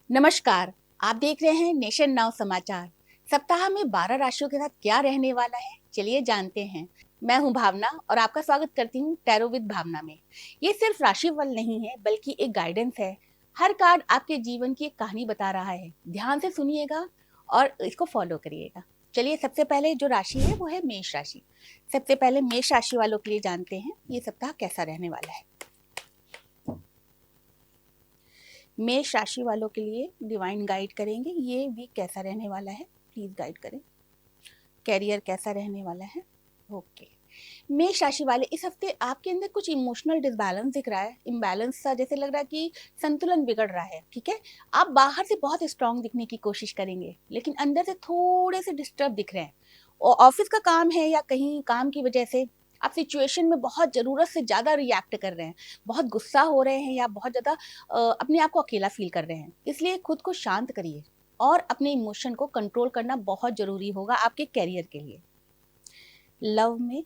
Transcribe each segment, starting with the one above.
नमस्कार। आप देख रहे हैं नेशन नाउ समाचार। सप्ताह में 12 राशियों के साथ क्या रहने वाला है, चलिए जानते हैं। मैं हूं भावना और आपका स्वागत करती हूं टैरो विद भावना में। ये सिर्फ राशिफल नहीं है बल्कि एक गाइडेंस है। हर कार्ड आपके जीवन की एक कहानी बता रहा है। ध्यान से सुनिएगा और इसको फॉलो करिएगा। चलिए सबसे पहले जो राशि है वो है मेष राशि। सबसे पहले मेष राशि वालों के लिए जानते हैं ये सप्ताह कैसा रहने वाला है। मेष राशि वालों के लिए डिवाइन गाइड करेंगे ये वीक कैसा रहने वाला है, प्लीज गाइड करें। कैरियर कैसा रहने वाला है। ओके। मेष राशि वाले इस हफ्ते आपके अंदर कुछ इमोशनल डिसबैलेंस दिख रहा है, इम्बैलेंस सा जैसे लग रहा है कि संतुलन बिगड़ रहा है। ठीक है, आप बाहर से बहुत स्ट्रांग दिखने की कोशिश करेंगे लेकिन अंदर से थोड़े से डिस्टर्ब दिख रहे हैं। और ऑफिस का काम है या कहीं काम की वजह से आप सिचुएशन में बहुत जरूरत से ज्यादा रिएक्ट कर रहे हैं, बहुत गुस्सा हो रहे हैं या बहुत ज्यादा अपने आप को अकेला फील कर रहे हैं। इसलिए खुद को शांत करिए और अपने इमोशन को कंट्रोल करना बहुत जरूरी होगा आपके कैरियर के लिए। लव में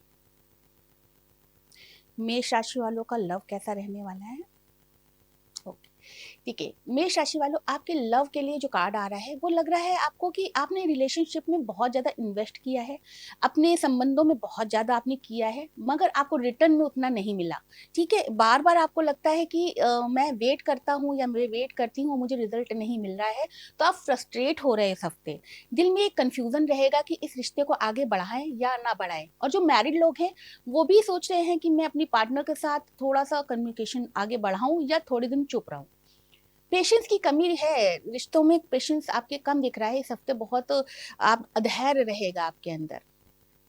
मेष राशि वालों का लव कैसा रहने वाला है। ओके, ठीक है। मेष राशि वालों आपके लव के लिए जो कार्ड आ रहा है वो लग रहा है आपको कि आपने रिलेशनशिप में बहुत ज्यादा इन्वेस्ट किया है, अपने संबंधों में बहुत ज्यादा आपने किया है मगर आपको रिटर्न में उतना नहीं मिला। ठीक है, बार बार आपको लगता है कि मैं वेट करता हूँ या मैं वेट करती हूँ, मुझे रिजल्ट नहीं मिल रहा है। तो आप फ्रस्ट्रेट हो रहे हैं इस हफ्ते। दिल में एक कंफ्यूजन रहेगा कि इस रिश्ते को आगे बढ़ाएं या ना बढ़ाएं। और जो मैरिड लोग हैं वो भी सोच रहे हैं कि मैं अपनी पार्टनर के साथ थोड़ा सा कम्युनिकेशन आगे बढ़ाऊं या थोड़े दिन चुप रहूं। पेशेंस की कमी है रिश्तों में, पेशेंस आपके कम दिख रहा है इस हफ्ते। बहुत आप अधैर्य रहेगा आपके अंदर।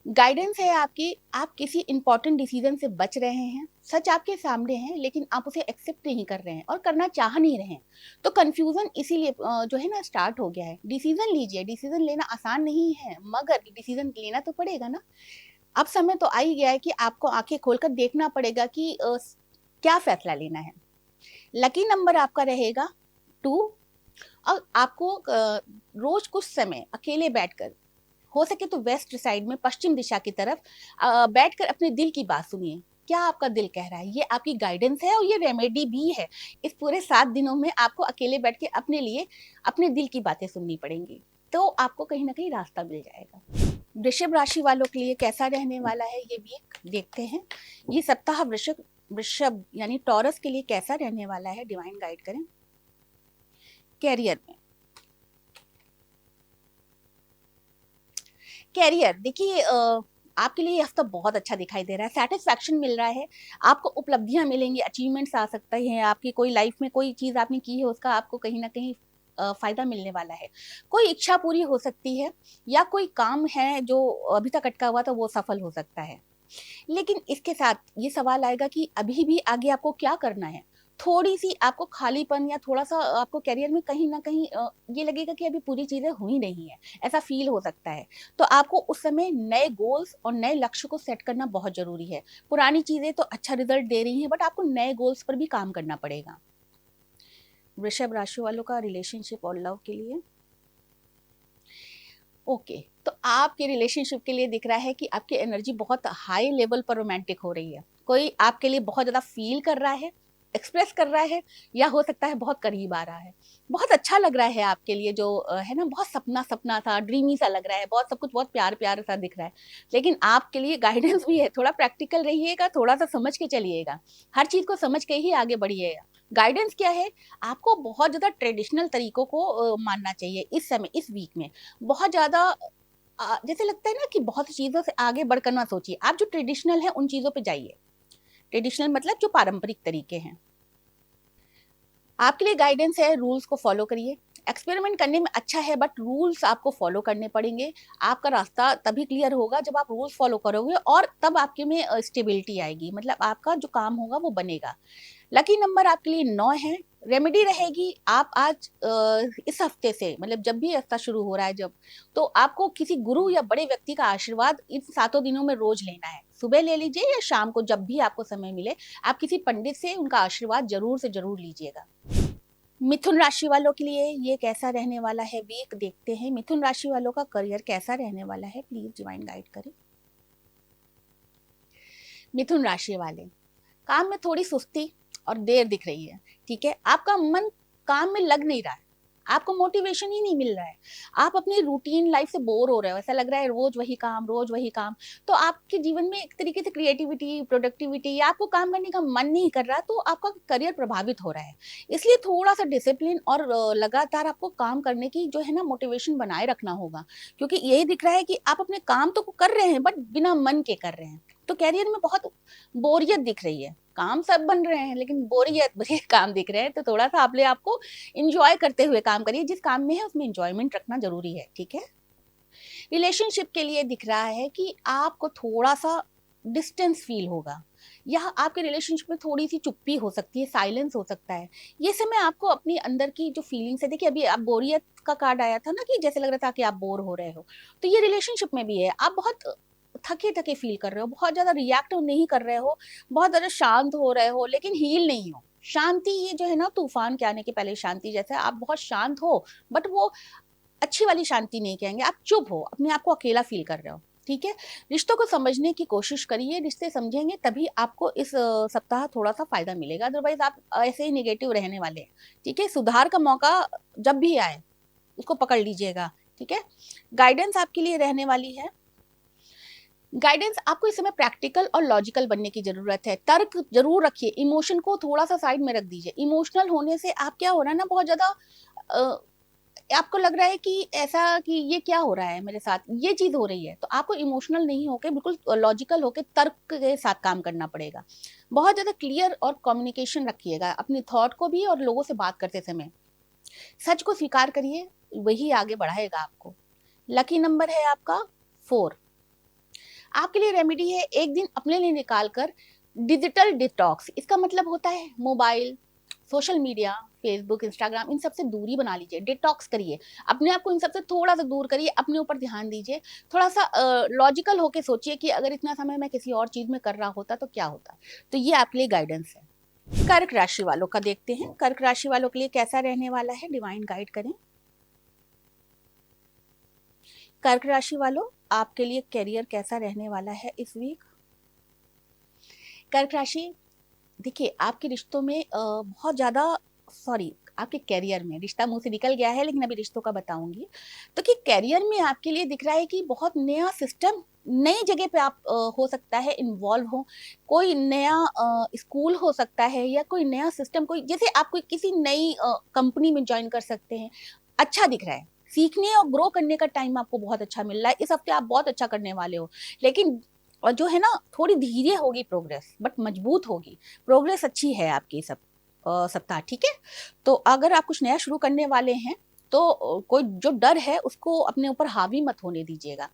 गाइडेंस है आपकी, आप किसी इंपॉर्टेंट डिसीजन से बच रहे हैं। सच आपके सामने है लेकिन आप उसे एक्सेप्ट नहीं कर रहे हैं और करना चाह नहीं रहे हैं। तो कंफ्यूजन इसीलिए जो है ना स्टार्ट हो गया है। डिसीजन लीजिए, डिसीजन लेना आसान नहीं है मगर डिसीजन लेना तो पड़ेगा ना। अब समय तो आ ही गया है कि आपको आंखें खोलकर देखना पड़ेगा कि क्या फैसला लेना है। लकी नंबर आपका रहेगा 2। और आपको रोज कुछ समय अकेले बैठकर, हो सके तो वेस्ट साइड में पश्चिम दिशा की तरफ बैठकर अपने दिल की बात सुनिए। क्या आपका दिल कह रहा है, ये आपकी गाइडेंस है और ये रेमेडी भी है। इस पूरे 7 दिनों में आपको अकेले बैठ के अपने लिए अपने दिल की बातें सुननी पड़ेंगी। तो आपको कहीं ना कहीं रास्ता मिल जाएगा। वृषभ राशि वालों के लिए कैसा रहने वाला है ये वीक, देखते हैं। ये सप्ताह वृषभ वृषभ यानी टॉरस के लिए कैसा रहने वाला है, डिवाइन गाइड करें। कैरियर में, कैरियर देखिए आपके लिए ये हफ्ता बहुत अच्छा दिखाई दे रहा है। सेटिस्फैक्शन मिल रहा है, आपको उपलब्धियां मिलेंगी, अचीवमेंट्स आ सकते हैं। आपकी कोई लाइफ में कोई चीज आपने की है उसका आपको कहीं ना कहीं फायदा मिलने वाला है। कोई इच्छा पूरी हो सकती है या कोई काम है जो अभी तक अटका हुआ था वो सफल हो सकता है। लेकिन इसके साथ ये सवाल आएगा कि अभी भी आगे आपको क्या करना है। थोड़ी सी आपको खालीपन या थोड़ा सा आपको करियर में कहीं ना कहीं ये लगेगा कि अभी पूरी चीजें हुई नहीं है, ऐसा फील हो सकता है। तो आपको उस समय नए गोल्स और नए लक्ष्य को सेट करना बहुत जरूरी है। पुरानी चीजें तो अच्छा रिजल्ट दे रही हैं बट आपको नए गोल्स पर भी काम करना पड़ेगा। वृषभ राशि वालों का रिलेशनशिप और लव के लिए, ओके। तो आपके रिलेशनशिप के लिए दिख रहा है कि आपकी एनर्जी बहुत हाई लेवल पर रोमांटिक हो रही है। कोई आपके लिए बहुत ज्यादा फील कर रहा है, एक्सप्रेस कर रहा है, या हो सकता है बहुत करीब आ रहा है। बहुत अच्छा लग रहा है आपके लिए, जो है ना बहुत सपना सपना सा ड्रीमी सा लग रहा है, बहुत सब कुछ बहुत प्यार प्यार सा दिख रहा है। लेकिन आपके लिए गाइडेंस भी है, थोड़ा प्रैक्टिकल रहिएगा, थोड़ा सा समझ के चलिएगा। हर चीज को समझ के ही आगे बढ़िएगा। गाइडेंस क्या है, आपको बहुत ज्यादा ट्रेडिशनल तरीकों को मानना चाहिए इस समय, इस वीक में। बहुत ज्यादा जैसे लगता है ना कि बहुत चीजों से आगे बढ़कर ना सोचिए, आप जो ट्रेडिशनल है उन चीजों पे जाइए। ट्रेडिशनल मतलब जो पारंपरिक तरीके हैं। आपके लिए गाइडेंस है, रूल्स को फॉलो करिए। एक्सपेरिमेंट करने में अच्छा है बट रूल्स आपको फॉलो करने पड़ेंगे। आपका रास्ता तभी क्लियर होगा जब आप रूल्स फॉलो करोगे और तब आपके में स्टेबिलिटी आएगी, मतलब आपका जो काम होगा वो बनेगा। लकी नंबर आपके लिए 9 है। रेमेडी रहेगी, आप आज इस हफ्ते से, मतलब जब भी हफ्ता शुरू हो रहा है जब, तो आपको किसी गुरु या बड़े व्यक्ति का आशीर्वाद इन 7 दिनों में रोज लेना है। सुबह ले लीजिए या शाम को, जब भी आपको समय मिले। आप किसी पंडित से उनका आशीर्वाद जरूर से जरूर लीजिएगा। मिथुन राशि वालों के लिए ये कैसा रहने वाला है वीक, देखते हैं। मिथुन राशि वालों का करियर कैसा रहने वाला है, प्लीज डिवाइन गाइड करें। मिथुन राशि वाले, काम में थोड़ी सुस्ती और देर दिख रही है। ठीक है, आपका मन काम में लग नहीं रहा है। आपको मोटिवेशन ही नहीं मिल रहा है, आप अपनी रूटीन लाइफ से बोर हो रहे हो, ऐसा लग रहा है रोज वही काम, रोज वही काम। तो आपके जीवन में एक तरीके से क्रिएटिविटी, प्रोडक्टिविटी, या आपको काम करने का मन नहीं कर रहा, तो आपका करियर प्रभावित हो रहा है। इसलिए थोड़ा सा डिसिप्लिन और लगातार आपको काम करने की जो है ना मोटिवेशन बनाए रखना होगा, क्योंकि यही दिख रहा है कि आप अपने काम तो कर रहे हैं बट बिना मन के कर रहे हैं। तो कैरियर में बहुत बोरियत दिख रही है, काम सब बन रहे हैं लेकिन बोरियत भरे काम दिख रहे हैं। तो थोड़ा सा आपले आपको इंजॉय करते हुए काम करिए, जिस काम में है उसमें इंजॉयमेंट रखना जरूरी है, ठीक है। रिलेशनशिप के लिए दिख रहा है कि आपको थोड़ा सा डिस्टेंस फील होगा, या आपके रिलेशनशिप में थोड़ी सी चुप्पी हो सकती है, साइलेंस हो सकता है। ये समय आपको अपनी अंदर की जो फीलिंग्स है, देखिए अभी आप बोरियत का कार्ड आया था ना, कि जैसे लग रहा था कि आप बोर हो रहे हो, तो ये रिलेशनशिप में भी है। आप बहुत थके थके फील कर रहे हो, बहुत ज्यादा रिएक्ट नहीं कर रहे हो, बहुत ज्यादा शांत हो रहे हो, लेकिन हील नहीं हो। शांति ये जो है ना, तूफान के आने के पहले शांति जैसे, आप बहुत शांत हो बट वो अच्छी वाली शांति नहीं कहेंगे, आप चुप हो, अपने आप को अकेला फील कर रहे हो, ठीक है। रिश्तों को समझने की कोशिश करिए, रिश्ते समझेंगे तभी आपको इस सप्ताह थोड़ा सा फायदा मिलेगा, अदरवाइज आप ऐसे ही नेगेटिव रहने वाले हैं, ठीक है। सुधार का मौका जब भी आए उसको पकड़ लीजिएगा, ठीक है। गाइडेंस आपके लिए रहने वाली है। गाइडेंस, आपको इस समय प्रैक्टिकल और लॉजिकल बनने की जरूरत है। तर्क जरूर रखिए, इमोशन को थोड़ा सा साइड में रख दीजिए। इमोशनल होने से आप क्या हो रहा है ना, बहुत ज्यादा आपको लग रहा है कि ऐसा कि ये क्या हो रहा है मेरे साथ, ये चीज हो रही है, तो आपको इमोशनल नहीं होके बिल्कुल लॉजिकल होके तर्क के साथ काम करना पड़ेगा। बहुत ज्यादा क्लियर और कम्युनिकेशन रखिएगा अपनी थॉट को भी, और लोगों से बात करते समय सच को स्वीकार करिए, वही आगे बढ़ाएगा आपको। लकी नंबर है आपका 4। आपके लिए रेमेडी है, एक दिन अपने लिए निकाल कर डिजिटल डिटॉक्स। इसका मतलब होता है mobile, social media, Facebook, Instagram, इन सबसे दूरी बना लीजिए, डिटॉक्स करिए अपने आप को, इन सबसे थोड़ा सा दूर करिए, अपने ऊपर ध्यान दीजिए। थोड़ा सा लॉजिकल होके सोचिए कि अगर इतना समय मैं किसी और चीज में कर रहा होता तो क्या होता। तो ये आपके लिए गाइडेंस है। कर्क राशि वालों का देखते हैं, कर्क राशि वालों के लिए कैसा रहने वाला है, डिवाइन गाइड करें। कर्क राशि वालों, आपके लिए करियर कैसा रहने वाला है इस वीक। कर्क राशि, देखिए आपके रिश्तों में बहुत ज्यादा, सॉरी, आपके करियर में, रिश्ता मुंह से निकल गया है लेकिन अभी रिश्तों का बताऊंगी। तो कि करियर में आपके लिए दिख रहा है कि बहुत नया सिस्टम, नई जगह पे आप हो सकता है इन्वॉल्व हो। कोई नया स्कूल हो सकता है, या कोई नया सिस्टम, कोई जैसे आप कोई किसी नई कंपनी में ज्वाइन कर सकते हैं। अच्छा दिख रहा है, सीखने और ग्रो करने का टाइम आपको बहुत अच्छा मिल रहा है इस हफ्ते, आप बहुत अच्छा करने वाले हो। लेकिन और जो है ना, थोड़ी धीरे होगी प्रोग्रेस बट मजबूत होगी। प्रोग्रेस अच्छी है आपकी सब सप्ताह, ठीक है। तो अगर आप कुछ नया शुरू करने वाले हैं तो कोई जो डर है उसको अपने ऊपर हावी मत होने दीजिएगा।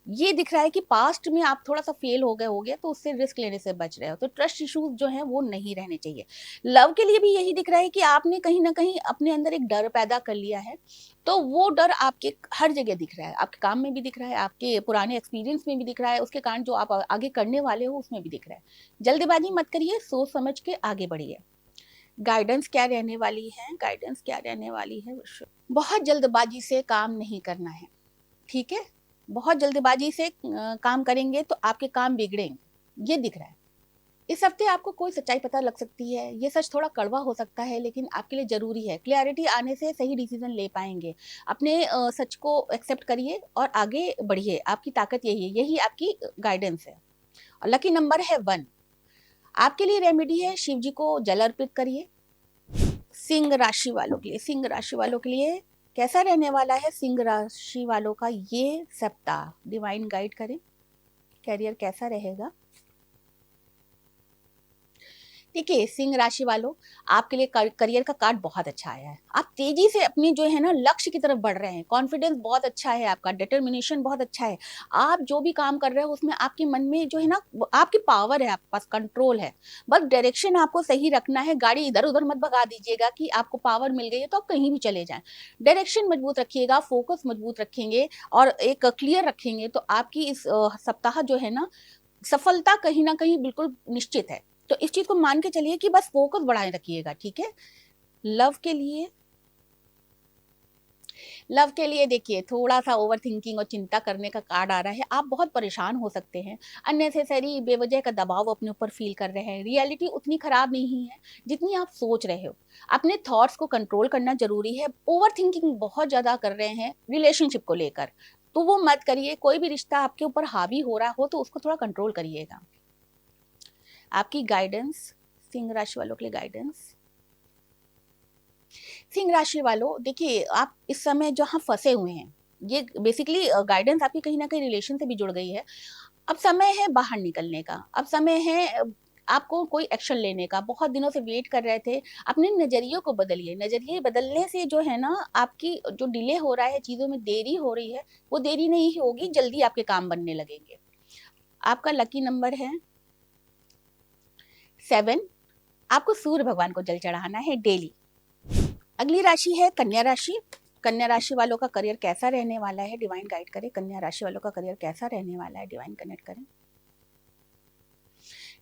ये दिख रहा है कि पास्ट में आप थोड़ा सा फेल हो गए तो उससे रिस्क लेने से बच रहे हो, तो ट्रस्ट इश्यूज जो है वो नहीं रहने चाहिए। लव के लिए भी यही दिख रहा है कि आपने कहीं ना कहीं अपने अंदर एक डर पैदा कर लिया है, तो वो डर आपके हर जगह दिख रहा है, आपके काम में भी दिख रहा है, आपके पुराने एक्सपीरियंस में भी दिख रहा है, उसके कारण जो आप आगे करने वाले हो उसमें भी दिख रहा है। जल्दबाजी मत करिए, सोच समझ के आगे बढ़िए। गाइडेंस क्या रहने वाली है, गाइडेंस क्या रहने वाली है। बहुत जल्दबाजी से काम नहीं करना है, ठीक है। बहुत जल्दबाजी से काम करेंगे तो आपके काम बिगड़ेंगे, ये दिख रहा है। इस हफ्ते आपको कोई सच्चाई पता लग सकती है, ये सच थोड़ा कड़वा हो सकता है लेकिन आपके लिए जरूरी है। क्लैरिटी आने से सही डिसीजन ले पाएंगे। अपने सच को एक्सेप्ट करिए और आगे बढ़िए, आपकी ताकत यही है, यही आपकी गाइडेंस है। और लकी नंबर है 1। आपके लिए रेमेडी है, शिव जी को जल अर्पित करिए। सिंह राशि वालों के लिए, सिंह राशि वालों के लिए कैसा रहने वाला है सिंह राशि वालों का ये सप्ताह, डिवाइन गाइड करें। करियर कैसा रहेगा। देखिए सिंह राशि वालों, आपके लिए करियर का कार्ड बहुत अच्छा आया है। आप तेजी से अपने जो है ना लक्ष्य की तरफ बढ़ रहे हैं, कॉन्फिडेंस बहुत अच्छा है आपका, डिटर्मिनेशन बहुत अच्छा है। आप जो भी काम कर रहे हो उसमें आपके मन में जो है ना, आपकी पावर है, आपके पास कंट्रोल है। बस डायरेक्शन आपको सही रखना है, गाड़ी इधर उधर मत भगा दीजिएगा कि आपको पावर मिल गई है तो आप कहीं भी चले जाएं। डायरेक्शन मजबूत रखिएगा, फोकस मजबूत रखेंगे और एक क्लियर रखेंगे तो आपकी इस सप्ताह जो है ना, सफलता कहीं ना कहीं बिल्कुल निश्चित है। तो इस चीज को मान के चलिए कि बस फोकस बढ़ाए रखिएगा, ठीक है। लव के लिए, लव के लिए देखिए थोड़ा सा ओवर थिंकिंग और चिंता करने का कार्ड आ रहा है। आप बहुत परेशान हो सकते हैं, अननेसेसरी बेवजह का दबाव अपने ऊपर फील कर रहे हैं। रियलिटी उतनी खराब नहीं है जितनी आप सोच रहे हो। अपने थॉट्स को कंट्रोल करना जरूरी है। ओवर थिंकिंग बहुत ज्यादा कर रहे हैं रिलेशनशिप को लेकर, तो वो मत करिए। कोई भी रिश्ता आपके ऊपर हावी हो रहा हो तो उसको थोड़ा कंट्रोल करिएगा। आपकी गाइडेंस, सिंह राशि वालों के लिए गाइडेंस। सिंह राशि वालों देखिए, आप इस समय जहां फंसे हुए हैं, ये बेसिकली गाइडेंस आपकी कहीं ना कहीं रिलेशन से भी जुड़ गई है। अब समय है बाहर निकलने का, अब समय है आपको कोई एक्शन लेने का। बहुत दिनों से वेट कर रहे थे, अपने नजरियों को बदलिए। नजरिए बदलने से जो है ना, आपकी जो डिले हो रहा है, चीजों में देरी हो रही है, वो देरी नहीं होगी, जल्दी आपके काम बनने लगेंगे। आपका लकी नंबर है 7। आपको सूर्य भगवान को जल चढ़ाना है डेली। अगली राशि है कन्या राशि। कन्या राशि वालों का करियर कैसा रहने वाला है, डिवाइन गाइड करें। कन्या राशि वालों का करियर कैसा रहने वाला है, डिवाइन कनेक्ट करें।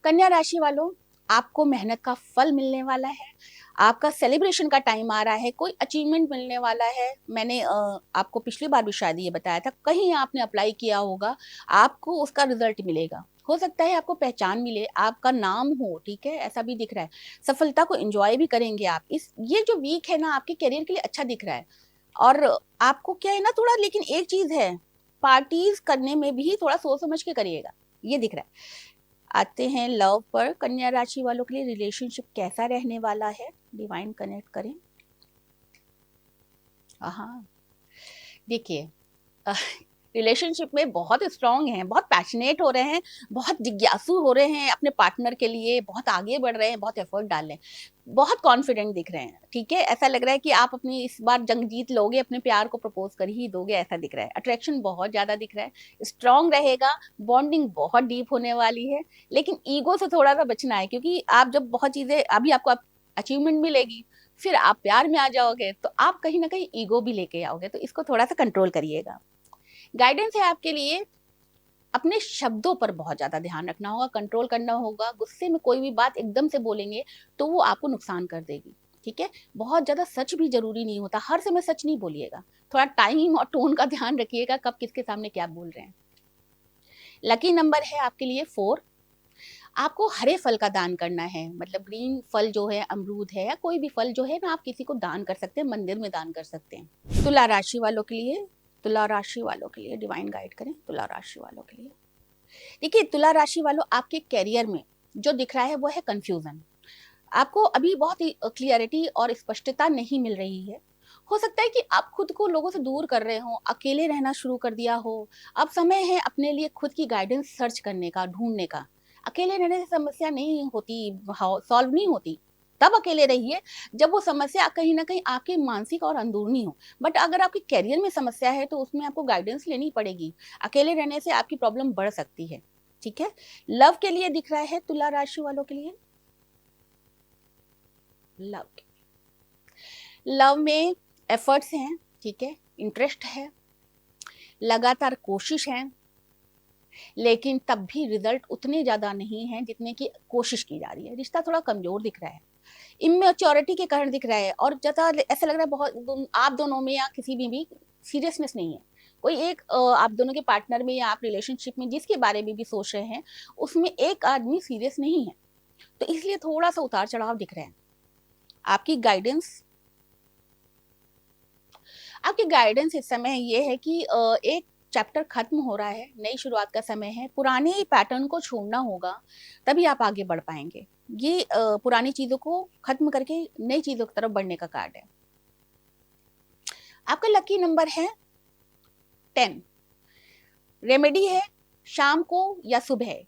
कन्या राशि वालों, आपको मेहनत का फल मिलने वाला है। आपका सेलिब्रेशन का टाइम आ रहा है, कोई अचीवमेंट मिलने वाला है। मैंने आपको पिछली बार भी शायद ये बताया था, कहीं आपने अप्लाई किया होगा, आपको उसका रिजल्ट मिलेगा। हो सकता है आपको पहचान मिले, आपका नाम हो, ठीक है, ऐसा भी दिख रहा है। सफलता को एंजॉय भी करेंगे आप। इस ये जो वीक है ना, आपके करियर के लिए अच्छा दिख रहा है। और आपको क्या है ना, थोड़ा, लेकिन एक चीज है, पार्टीज करने में भी थोड़ा सोच समझ के करिएगा, ये दिख रहा है। आते हैं लव पर। कन्या राशि वालों के लिए रिलेशनशिप कैसा रहने वाला है, डिवाइन कनेक्ट करें। हाँ, देखिए, रिलेशनशिप में बहुत स्ट्रांग हैं, बहुत पैशनेट हो रहे हैं, बहुत जिज्ञासु हो रहे हैं अपने पार्टनर के लिए, बहुत आगे बढ़ रहे हैं, बहुत एफर्ट डाल रहे हैं, बहुत कॉन्फिडेंट दिख रहे हैं। ठीक है, ऐसा लग रहा है कि आप अपनी इस बार जंग जीत लोगे, अपने प्यार को प्रपोज कर ही दोगे, ऐसा दिख रहा है। अट्रैक्शन बहुत ज्यादा दिख रहा है, स्ट्रांग रहेगा, बॉन्डिंग बहुत डीप होने वाली है। लेकिन ईगो से थोड़ा सा बचना है, क्योंकि आप जब बहुत चीजें, अभी आपको अचीवमेंट मिलेगी, फिर आप प्यार में आ जाओगे तो आप कहीं ना कहीं ईगो भी लेके आओगे, तो इसको थोड़ा सा कंट्रोल करिएगा। गाइडेंस है आपके लिए, अपने शब्दों पर बहुत ज्यादा ध्यान रखना होगा, कंट्रोल करना होगा। गुस्से में कोई भी बात एकदम से बोलेंगे तो वो आपको नुकसान कर देगी। ठीक है, बहुत ज्यादा सच भी जरूरी नहीं होता, हर समय सच नहीं बोलिएगा। थोड़ा टाइम और टोन का ध्यान रखिएगा, कब किसके सामने क्या बोल रहे हैं। लकी नंबर है आपके लिए 4। आपको हरे फल का दान करना है, मतलब ग्रीन फल जो है, अमरूद है या कोई भी फल जो है ना, आप किसी को दान कर सकते हैं, मंदिर में दान कर सकते हैं। तुला राशि वालों के लिए, तुला राशि वालों के लिए डिवाइन गाइड करें। तुला राशि वालों के लिए देखिए, तुला राशि वालों, आपके कैरियर में जो दिख रहा है वो है कंफ्यूजन। आपको अभी बहुत ही क्लियरिटी और स्पष्टता नहीं मिल रही है। हो सकता है कि आप खुद को लोगों से दूर कर रहे हो, अकेले रहना शुरू कर दिया हो। अब समय है अपने लिए खुद की गाइडेंस सर्च करने का, ढूंढने का। अकेले रहने से समस्या नहीं होती, सॉल्व नहीं होती। तब अकेले रहिए जब वो समस्या कहीं ना कहीं आपके मानसिक और अंदरूनी हो। बट अगर आपके करियर में समस्या है तो उसमें आपको गाइडेंस लेनी पड़ेगी। अकेले रहने से आपकी प्रॉब्लम बढ़ सकती है। ठीक है, लव के लिए दिख रहा है तुला राशि वालों के लिए, लव, लव में एफर्ट्स हैं, ठीक है, इंटरेस्ट है, लगातार कोशिश है, लेकिन तब भी रिजल्ट उतने ज्यादा नहीं है जितने की कोशिश की जा रही है। रिश्ता थोड़ा कमजोर दिख रहा है, इमेच्योरिटी के कारण दिख रहा है, और ज्यादा ऐसा लग रहा है बहुत आप दोनों में या किसी में भी सीरियसनेस नहीं है। कोई एक आप दोनों के पार्टनर में या आप रिलेशनशिप में जिसके बारे में भी सोच रहे हैं, उसमें एक आदमी सीरियस नहीं है, तो इसलिए थोड़ा सा उतार चढ़ाव दिख रहे हैं। आपकी गाइडेंस, आपकी गाइडेंस इस समय ये है कि एक चैप्टर खत्म हो रहा है, नई शुरुआत का समय है। पुराने पैटर्न को छोड़ना होगा, तभी आप आगे बढ़ पाएंगे। ये पुरानी चीजों को खत्म करके नई चीजों की तरफ बढ़ने का कार्ड है। आपका लकी नंबर है 10। रेमेडी है, शाम को या सुबह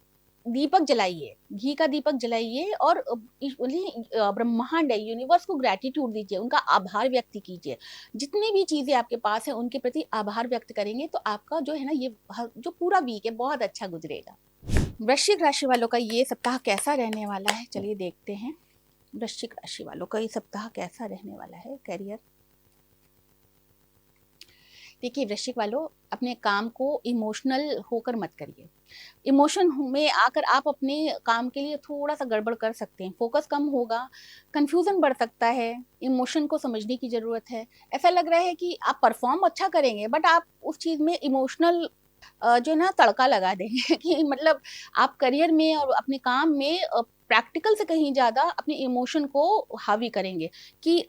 दीपक जलाइए, घी का दीपक जलाइए, और ब्रह्मांड है, यूनिवर्स को ग्रेटिट्यूड दीजिए, उनका आभार व्यक्त कीजिए। जितनी भी चीजें आपके पास है उनके प्रति आभार व्यक्त करेंगे तो आपका जो है ना, ये जो पूरा वीक है बहुत अच्छा गुजरेगा। वृश्चिक राशि वालों का ये सप्ताह कैसा रहने वाला है, चलिए देखते हैं। वृश्चिक राशि वालों का ये सप्ताह कैसा रहने वाला है। करियर, देखिए वृश्चिक वालों, अपने काम को इमोशनल होकर मत करिए। इमोशन में आकर आप अपने काम के लिए थोड़ा सा गड़बड़ कर सकते हैं, फोकस कम होगा, कंफ्यूजन बढ़ सकता है। इमोशन को समझने की जरूरत है। ऐसा लग रहा है कि आप परफॉर्म अच्छा करेंगे, बट आप उस चीज में इमोशनल जो है ना तड़का लगा देंगे कि मतलब आप करियर में और अपने काम में प्रैक्टिकल से कहीं ज्यादा अपने इमोशन को हावी करेंगे कि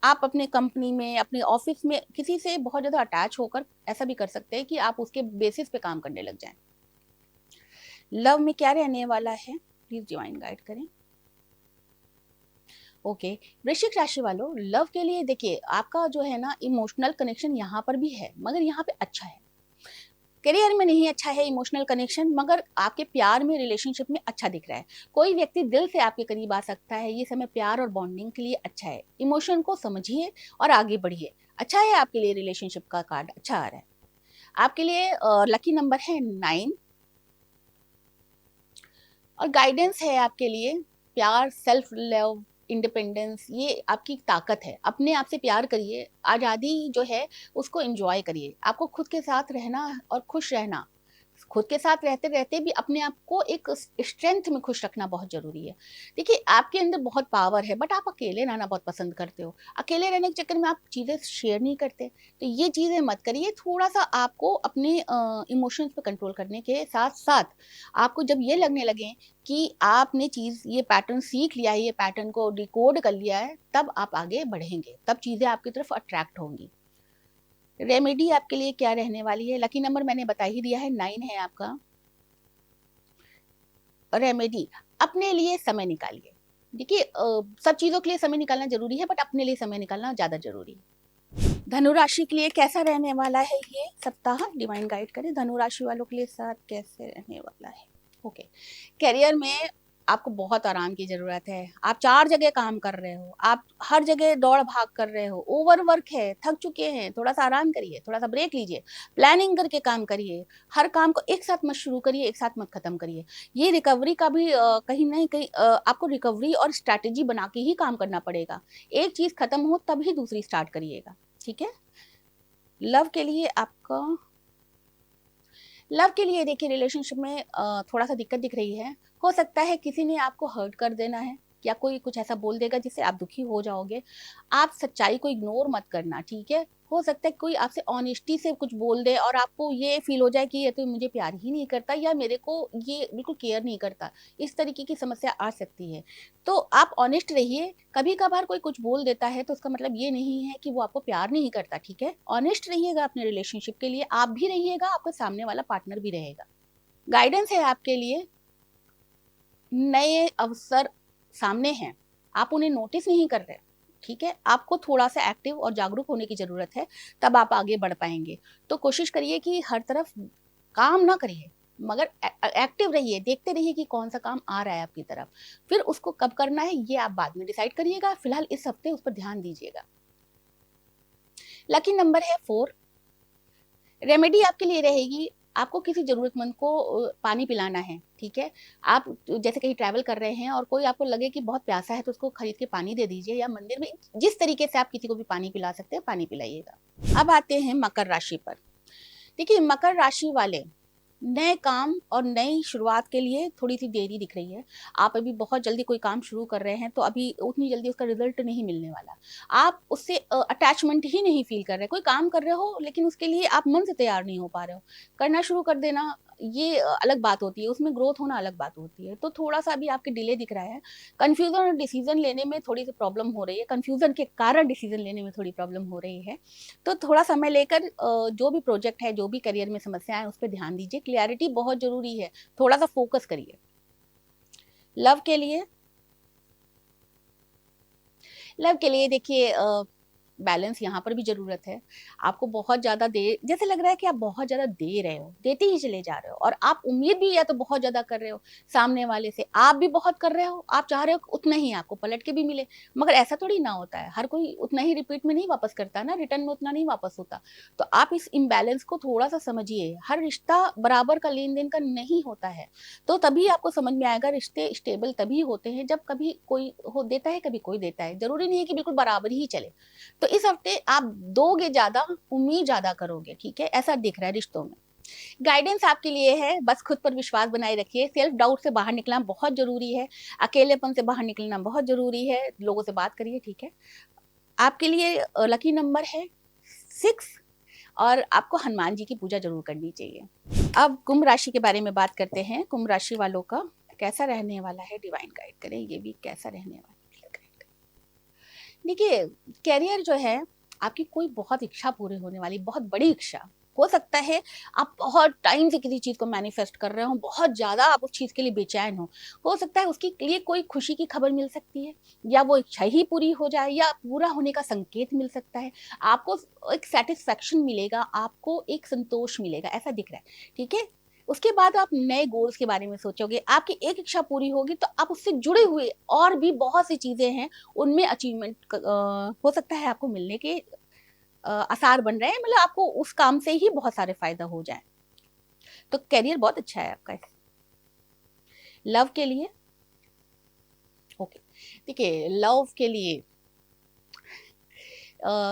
आप अपने कंपनी में, अपने ऑफिस में किसी से बहुत ज़्यादा अटैच होकर ऐसा भी कर सकते हैं कि आप उसके बेसिस पे काम करने लग जाएं। लव में क्या रहने वाला है, प्लीज डिवाइन गाइड करें। ओके, वृश्चिक राशि वालों, लव के लिए देखिए आपका जो है ना इमोशनल कनेक्शन यहाँ पर भी है, मगर यहाँ पे अच्छा है। करियर में नहीं अच्छा है इमोशनल कनेक्शन, मगर आपके प्यार में, रिलेशनशिप में अच्छा दिख रहा है। कोई व्यक्ति दिल से आपके करीब आ सकता है। ये समय प्यार और बॉन्डिंग के लिए अच्छा है। इमोशन को समझिए और आगे बढ़िए। अच्छा है आपके लिए, रिलेशनशिप का कार्ड अच्छा आ रहा है आपके लिए। लकी नंबर है 9 और गाइडेंस है आपके लिए प्यार, सेल्फ लव, इंडिपेंडेंस। ये आपकी ताकत है। अपने आप से प्यार करिए, आज़ादी जो है उसको एंजॉय करिए। आपको खुद के साथ रहना और खुश रहना, खुद के साथ रहते रहते भी अपने आप को एक स्ट्रेंथ में खुश रखना बहुत जरूरी है। देखिए आपके अंदर बहुत पावर है, बट आप अकेले रहना बहुत पसंद करते हो। अकेले रहने के चक्कर में आप चीजें शेयर नहीं करते, तो ये चीजें मत करिए। थोड़ा सा आपको अपने इमोशंस पे कंट्रोल करने के साथ साथ आपको जब ये लगने लगे कि आपने चीज, ये पैटर्न सीख लिया है, ये पैटर्न को डिकोड कर लिया है, तब आप आगे बढ़ेंगे, तब चीजें आपकी तरफ अट्रैक्ट होंगी। रेमेडी आपके लिए क्या रहने वाली है, लकी नंबर मैंने बता ही दिया है, 9 है आपका। रेमेडी, अपने लिए समय निकालिए। देखिए सब चीजों के लिए समय निकालना जरूरी है, बट अपने लिए समय निकालना ज्यादा जरूरी है। धनु राशि के लिए कैसा रहने वाला है ये सप्ताह, डिवाइन गाइड करें। धनु राशि वालों के लिए साथ कैसे रहने वाला है। ओके, करियर में आपको बहुत आराम की जरूरत है। आप 4 जगह काम कर रहे हो, आप हर जगह दौड़ भाग कर रहे हो, ओवरवर्क है, थक चुके हैं। थोड़ा सा आराम करिए, थोड़ा सा ब्रेक लीजिए, प्लानिंग करके काम करिए। हर काम को एक साथ मत शुरू करिए, एक साथ मत खत्म करिए। ये रिकवरी का भी कहीं ना कहीं आपको रिकवरी और स्ट्रैटेजी बना के ही काम करना पड़ेगा। एक चीज खत्म हो तभी दूसरी स्टार्ट करिएगा, ठीक है। लव के लिए आपका, लव के लिए देखिए रिलेशनशिप में थोड़ा सा दिक्कत दिख रही है। हो सकता है किसी ने आपको हर्ट कर देना है, या कोई कुछ ऐसा बोल देगा जिससे आप दुखी हो जाओगे। आप सच्चाई को इग्नोर मत करना, ठीक है। हो सकता है कोई आपसे ऑनेस्टी से कुछ बोल दे और आपको ये फील हो जाए कि ये तो मुझे प्यार ही नहीं करता, या मेरे को ये बिल्कुल केयर नहीं करता। इस तरीके की समस्या आ सकती है। तो आप ऑनेस्ट रहिए। कभी कभार कोई कुछ बोल देता है तो उसका मतलब ये नहीं है कि वो आपको प्यार नहीं करता, ठीक है। ऑनेस्ट रहिएगा अपने रिलेशनशिप के लिए, आप भी रहिएगा, आपके सामने वाला पार्टनर भी रहेगा। गाइडेंस है आपके लिए, नए अवसर सामने हैं, आप उन्हें नोटिस नहीं कर रहे, ठीक है। आपको थोड़ा सा एक्टिव और जागरूक होने की जरूरत है, तब आप आगे बढ़ पाएंगे। तो कोशिश करिए कि हर तरफ काम ना करिए, मगर एक्टिव रहिए, देखते रहिए कि कौन सा काम आ रहा है आपकी तरफ। फिर उसको कब करना है ये आप बाद में डिसाइड करिएगा, फिलहाल इस हफ्ते उस पर ध्यान दीजिएगा। लकी नंबर है 4। रेमेडी आपके लिए रहेगी, आपको किसी जरूरतमंद को पानी पिलाना है, ठीक है। आप जैसे कहीं ट्रैवल कर रहे हैं और कोई आपको लगे कि बहुत प्यासा है, तो उसको खरीद के पानी दे दीजिए, या मंदिर में जिस तरीके से आप किसी को भी पानी पिला सकते हैं, पानी पिलाइएगा। अब आते हैं मकर राशि पर। देखिए मकर राशि वाले, नए काम और नई शुरुआत के लिए थोड़ी सी देरी दिख रही है। आप अभी बहुत जल्दी कोई काम शुरू कर रहे हैं, तो अभी उतनी जल्दी उसका रिजल्ट नहीं मिलने वाला। आप उससे अटैचमेंट ही नहीं फील कर रहे। कोई काम कर रहे हो लेकिन उसके लिए आप मन से तैयार नहीं हो पा रहे हो। करना शुरू कर देना ये अलग बात होती है, उसमें ग्रोथ होना अलग बात होती है। तो थोड़ा सा अभी आपके डिले दिख रहा है। कंफ्यूजन और डिसीजन लेने में थोड़ी सी प्रॉब्लम हो रही है, कंफ्यूजन के कारण डिसीजन लेने में थोड़ी प्रॉब्लम हो रही है। तो थोड़ा समय लेकर जो भी प्रोजेक्ट है, जो भी करियर में समस्या है, उस पर ध्यान दीजिए। क्लियरिटी बहुत जरूरी है, थोड़ा सा फोकस करिए। लव के लिए, लव के लिए देखिए बैलेंस यहाँ पर भी जरूरत है। आपको बहुत ज्यादा दे, जैसे लग रहा है कि आप बहुत ज्यादा दे रहे हो, देते ही चले जा रहे हो, और आप उम्मीद भी या तो बहुत ज्यादा कर रहे हो सामने वाले से, आप भी बहुत कर रहे हो, आप चाह रहे हो उतना ही आपको पलट के भी मिले। मगर ऐसा थोड़ी ना होता है, हर कोई उतना ही रिपीट में नहीं वापस करता ना, रिटर्न में उतना नहीं वापस होता। तो आप इस इम्बैलेंस को थोड़ा सा समझिए। हर रिश्ता बराबर का लेन देन का नहीं होता है। तो तभी आपको समझ में आएगा, रिश्ते स्टेबल तभी होते हैं जब कभी कोई हो देता है, कभी कोई देता है। जरूरी नहीं है कि बिल्कुल बराबर ही चले। तो तो इस हफ्ते आप दोगे ज्यादा, उम्मीद ज्यादा करोगे, ठीक है, ऐसा दिख रहा है रिश्तों में। गाइडेंस आपके लिए है, बस खुद पर विश्वास बनाए रखिए, सेल्फ डाउट से बाहर निकलना बहुत जरूरी है, अकेलेपन से बाहर निकलना बहुत जरूरी है, लोगों से बात करिए, ठीक है। आपके लिए लकी नंबर है 6, और आपको हनुमान जी की पूजा जरूर करनी चाहिए। अब कुंभ राशि के बारे में बात करते हैं। कुंभ राशि वालों का कैसा रहने वाला है, डिवाइन गाइड करें, ये भी कैसा रहने वाला है। देखिए, कैरियर जो है, आपकी कोई बहुत इच्छा पूरी होने वाली, बहुत बड़ी इच्छा हो सकता है। आप बहुत टाइम से किसी चीज को मैनिफेस्ट कर रहे हो, बहुत ज्यादा आप उस चीज के लिए बेचैन हो सकता है उसके लिए कोई खुशी की खबर मिल सकती है, या वो इच्छा ही पूरी हो जाए, या पूरा होने का संकेत मिल सकता है। आपको एक सेटिस्फेक्शन मिलेगा, आपको एक संतोष मिलेगा, ऐसा दिख रहा है, ठीक है। उसके बाद आप नए गोल्स के बारे में सोचोगे, आपकी एक इच्छा पूरी होगी तो आप उससे जुड़े हुए और भी बहुत सी चीजें हैं, उनमें अचीवमेंट हो सकता है आपको मिलने के आसार बन रहे हैं, मतलब आपको उस काम से ही बहुत सारे फायदा हो जाए। तो करियर बहुत अच्छा है आपका। लव के लिए, ओके, देखिए लव के लिए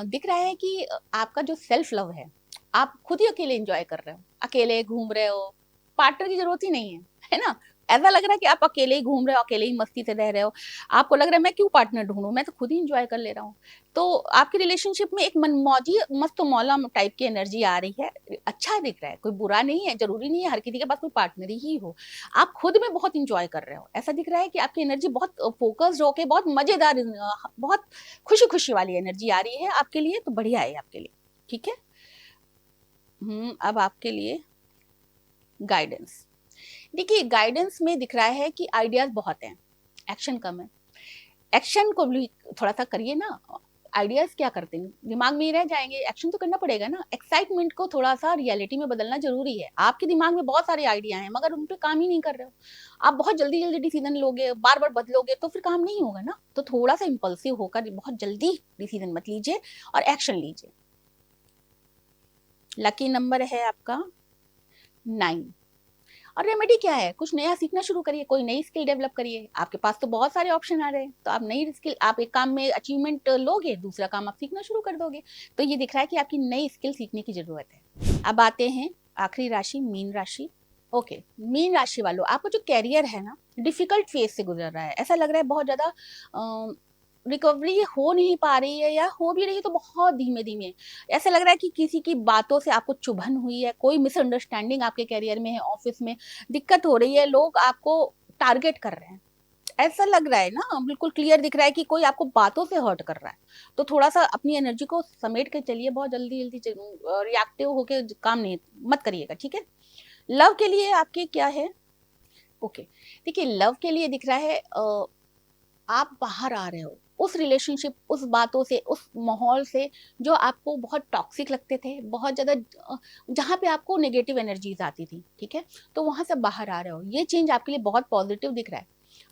दिख रहा है कि आपका जो सेल्फ लव है, आप खुद ही अकेले एंजॉय कर रहे हो, अकेले घूम रहे हो, पार्टनर की जरूरत ही नहीं है ना। ऐसा लग रहा है कि आप अकेले ही घूम रहे हो, अकेले ही मस्ती से रह रहे हो, आपको लग रहा है मैं क्यों पार्टनर ढूंढूं, मैं तो खुद ही एंजॉय कर ले रहा हूँ। तो आपकी रिलेशनशिप में एक मनमौजी मस्त मौला टाइप की एनर्जी आ रही है, अच्छा दिख रहा है, कोई बुरा नहीं है, जरूरी नहीं है हर किसी के पास कोई पार्टनर ही हो। आप खुद में बहुत इंजॉय कर रहे हो, ऐसा दिख रहा है कि आपकी एनर्जी बहुत फोकस्ड होके, बहुत मजेदार, बहुत खुशी खुशी वाली एनर्जी आ रही है आपके लिए, तो बढ़िया है आपके लिए, ठीक है। अब आपके लिए गाइडेंस, देखिए गाइडेंस में दिख रहा है कि आइडियाज बहुत हैं, एक्शन कम है। एक्शन को भी थोड़ा सा करिए ना, आइडियाज क्या करते हैं, दिमाग में ही रह जाएंगे, एक्शन तो करना पड़ेगा ना। एक्साइटमेंट को थोड़ा सा रियलिटी में बदलना जरूरी है। आपके दिमाग में बहुत सारे आइडिया हैं मगर उन पे काम ही नहीं कर रहे हो, आप बहुत जल्दी जल्दी डिसीजन लोगे, बार बार बदलोगे तो फिर काम नहीं होगा ना। तो थोड़ा सा इम्पल्सिव होकर बहुत जल्दी डिसीजन मत लीजिए और एक्शन लीजिए। लकी नंबर है आपका 9, और रेमेडी क्या है, कुछ नया सीखना शुरू करिए, कोई नई स्किल डेवलप करिए, आपके पास तो बहुत सारे ऑप्शन आ रहे हैं। तो आप नई स्किल, आप एक काम में अचीवमेंट लोगे, दूसरा काम आप सीखना शुरू कर दोगे। तो ये दिख रहा है कि आपकी नई स्किल सीखने की जरूरत है। अब आते हैं आखिरी राशि, मीन राशि। ओके, मीन राशि वालों, आपका जो कैरियर है ना, डिफिकल्ट फेज से गुजर रहा है, ऐसा लग रहा है बहुत ज्यादा रिकवरी हो नहीं पा रही है, या हो भी रही है तो बहुत धीमे धीमे। ऐसा लग रहा है कि किसी की बातों से आपको चुभन हुई है, कोई मिसअंडरस्टैंडिंग आपके कैरियर में है, ऑफिस में दिक्कत हो रही है, लोग आपको टारगेट कर रहे हैं, ऐसा लग रहा है ना, बिल्कुल क्लियर दिख रहा है कि कोई आपको बातों से हर्ट कर रहा है। तो थोड़ा सा अपनी एनर्जी को समेट के चलिए, बहुत जल्दी जल्दी रिएक्टिव होके काम नहीं मत करिएगा, ठीक है। लव के लिए आपके क्या है, ओके, देखिए लव के लिए दिख रहा है आप बाहर आ रहे हो उस रिलेशनशिप, उस बातों से, उस माहौल से जो आपको बहुत टॉक्सिक लगते थे, बहुत ज्यादा जहाँ पे आपको नेगेटिव एनर्जीज आती थी, ठीक है। तो वहां से बाहर आ रहे हो, ये चेंज आपके लिए बहुत पॉजिटिव दिख रहा है,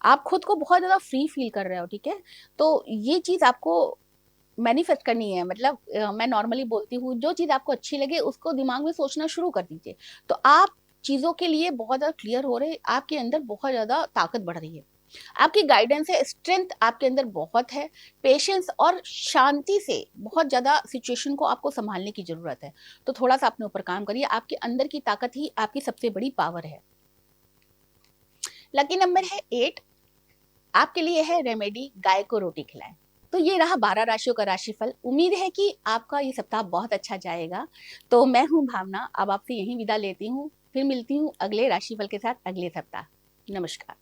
आप खुद को बहुत ज्यादा फ्री फील कर रहे हो, ठीक है। तो ये चीज आपको मैनिफेस्ट करनी है, मतलब मैं नॉर्मली बोलती हूँ, जो चीज आपको अच्छी लगे उसको दिमाग में सोचना शुरू कर दीजिए, तो आप चीजों के लिए बहुत ज्यादा क्लियर हो रहे, आपके अंदर बहुत ज्यादा ताकत बढ़ रही है, आपकी गाइडेंस है, स्ट्रेंथ आपके अंदर बहुत है, पेशेंस और शांति से बहुत ज्यादा सिचुएशन को आपको संभालने की जरूरत है। तो थोड़ा सा अपने ऊपर काम करिए, आपके अंदर की ताकत ही आपकी सबसे बड़ी पावर है। लकी नंबर है 8, आपके लिए है रेमेडी, गाय को रोटी खिलाएं। तो ये रहा 12 राशियों का राशिफल। उम्मीद है कि आपका ये सप्ताह बहुत अच्छा जाएगा। तो मैं हूं भावना, अब आपसे यही विदा लेती हूँ, फिर मिलती हूँ अगले राशिफल के साथ अगले सप्ताह। नमस्कार।